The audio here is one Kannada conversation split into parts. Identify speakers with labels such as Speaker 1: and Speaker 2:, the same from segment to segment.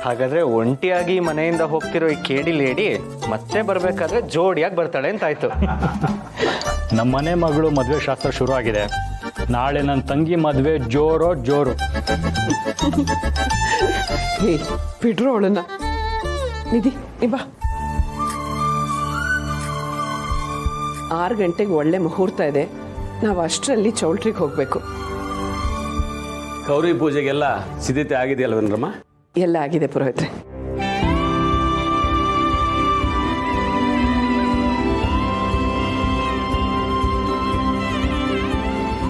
Speaker 1: ಹಾಗಾದ್ರೆ ಒಂಟಿಯಾಗಿ ಮನೆಯಿಂದ ಹೋಗ್ತಿರೋ ಈ ಕೇಡಿ ಲೇಡಿ ಮತ್ತೆ ಬರ್ಬೇಕಾದ್ರೆ ಜೋಡಿಯಾಗಿ ಬರ್ತಾಳೆ ಅಂತಾಯ್ತು.
Speaker 2: ನಮ್ಮ ಮನೆ ಮಗಳು ಮದುವೆ ಶಾಸ್ತ್ರ ಶುರು ಆಗಿದೆ. ನಾಳೆ ನನ್ನ ತಂಗಿ ಮದುವೆ ಜೋರು.
Speaker 3: ಬಿಡ್ರು ಅವಳನ್ನ. ನಿಧಿ ಬಾ. 6 ಗಂಟೆಗೆ ಒಳ್ಳೆ ಮುಹೂರ್ತ ಇದೆ. ನಾವು ಅಷ್ಟರಲ್ಲಿ ಚೌಲ್ಟ್ರಿಗೆ ಹೋಗ್ಬೇಕು.
Speaker 4: ಗೌರಿ ಪೂಜೆಗೆಲ್ಲ ಸಿದ್ಧತೆ ಆಗಿದೆಯಲ್ವೇನ್ರಮ್ಮ?
Speaker 3: ಎಲ್ಲ ಆಗಿದೆ ಪುರೋಹಿತ್ರೆ.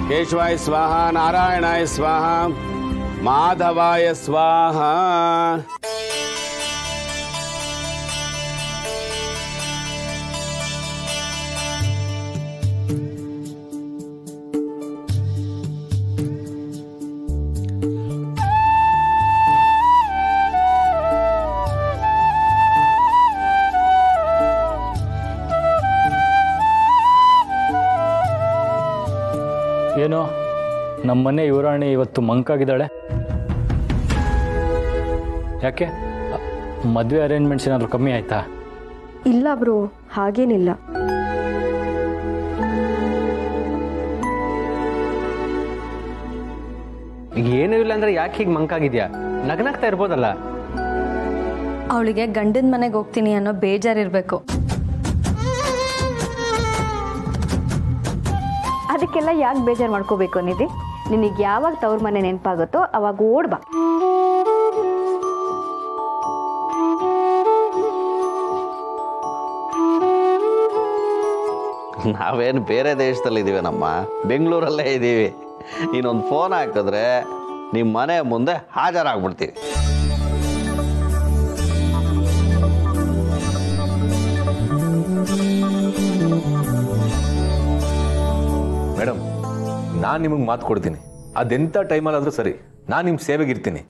Speaker 4: ಕೇಶವಾಯ ಸ್ವಾಹ, ನಾರಾಯಣಾಯ ಸ್ವಾಹ, ಮಾಧವಾಯ ಸ್ವಾಹ.
Speaker 2: ಏನೋ ನಮ್ಮನೆ ಯುವರಾಣಿ ಇವತ್ತು ಮಂಕಾಗಿದ್ದಾಳೆ. ಯಾಕೆ ಮದುವೆ ಅರೇಂಜ್ಮೆಂಟ್ಸ್ ಏನಾದರೂ ಕಮ್ಮಿ ಆಯ್ತಾ?
Speaker 5: ಇಲ್ಲ ಬ್ರೋ, ಹಾಗೇನಿಲ್ಲ.
Speaker 1: ಏನೂ ಇಲ್ಲ ಅಂದ್ರೆ ಯಾಕೆ ಹೀಗೆ ಮಂಕಾಗಿದ್ಯಾ? ನಗನಾಗ್ತಾ ಇರ್ಬೋದಲ್ಲ.
Speaker 5: ಅವಳಿಗೆ ಗಂಡನ ಮನೆಗೆ ಹೋಗ್ತೀನಿ ಅನ್ನೋ ಬೇಜಾರಿರ್ಬೇಕು.
Speaker 6: ಅದಕ್ಕೆಲ್ಲ ಯಾಕೆ ಬೇಜಾರು ಮಾಡ್ಕೋಬೇಕು ನಿಧಿ? ನಿನಗೆ ಯಾವಾಗ ತವ್ರ ಮನೆ ನೆನಪಾಗುತ್ತೋ ಅವಾಗ ಓಡ್ಬಾ.
Speaker 7: ನಾವೇನು ಬೇರೆ ದೇಶದಲ್ಲಿ ಇದ್ದೀವೇನಮ್ಮ, ಬೆಂಗಳೂರಲ್ಲೇ ಇದ್ದೀವಿ. ಇನ್ನೊಂದು ಫೋನ್ ಹಾಕಿದ್ರೆ ನಿಮ್ಮ ಮನೆ ಮುಂದೆ ಹಾಜರಾಗ್ಬಿಡ್ತೀವಿ.
Speaker 8: ಮೇಡಮ್, ನಾನು ನಿಮಗೆ ಮಾತು ಕೊಡ್ತೀನಿ. ಅದೆಂಥ ಟೈಮಲ್ಲಾದರೂ ಸರಿ, ನಾನು ನಿಮ್ಮ ಸೇವೆಗಿರ್ತೀನಿ.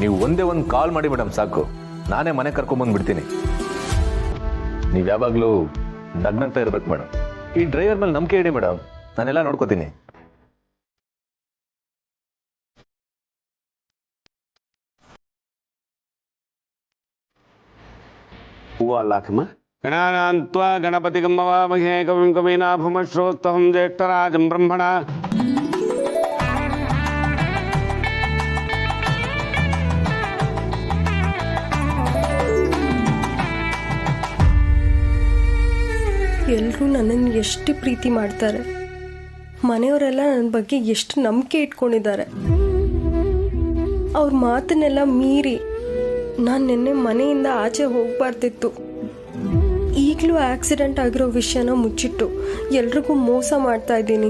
Speaker 8: ನೀವು ಒಂದೇ ಒಂದು ಕಾಲ್ ಮಾಡಿ ಮೇಡಮ್ ಸಾಕು, ನಾನೇ ಮನೆ ಕರ್ಕೊಂಬಂದ್ಬಿಡ್ತೀನಿ. ನೀವು ಯಾವಾಗಲೂ ನಗ್ನಂತ ಇರ್ಬೇಕು ಮೇಡಮ್. ಈ ಡ್ರೈವರ್ ಮೇಲೆ ನಂಬಿಕೆ ಇಡಿ ಮೇಡಮ್, ನಾನೆಲ್ಲ ನೋಡ್ಕೋತೀನಿ.
Speaker 4: ಹೂವು ಅಲ್ಲಾಕಮ್ಮ. ಗಣಾನಾಂತ್ವಾ ಗಣಪತಿ ಗಮ್ಮವಾಮಹೇ ಕವಿಂ ಕವೀನಾಭುಮ ಶ್ರೋತ್ತಹಂ ಜ್ಯೇಷ್ಠರಾಜಂ ಬ್ರಹ್ಮಣ.
Speaker 9: ಎಲ್ಲರೂ ನನ್ನನ್ನು ಎಷ್ಟು ಪ್ರೀತಿ ಮಾಡ್ತಾರೆ. ಮನೆಯವರೆಲ್ಲ ನನ್ನ ಬಗ್ಗೆ ಎಷ್ಟು ನಂಬಿಕೆ ಇಟ್ಕೊಂಡಿದ್ದಾರೆ. ಅವ್ರ ಮಾತನ್ನೆಲ್ಲ ಮೀರಿ ನಾನು ನಿನ್ನೆ ಮನೆಯಿಂದ ಆಚೆ ಹೋಗ್ಬಾರ್ದಿತ್ತು. ಈಗಲೂ ಆಕ್ಸಿಡೆಂಟ್ ಆಗಿರೋ ವಿಷಯನ ಮುಚ್ಚಿಟ್ಟು ಎಲ್ರಿಗೂ ಮೋಸ ಮಾಡ್ತಾ ಇದ್ದೀನಿ.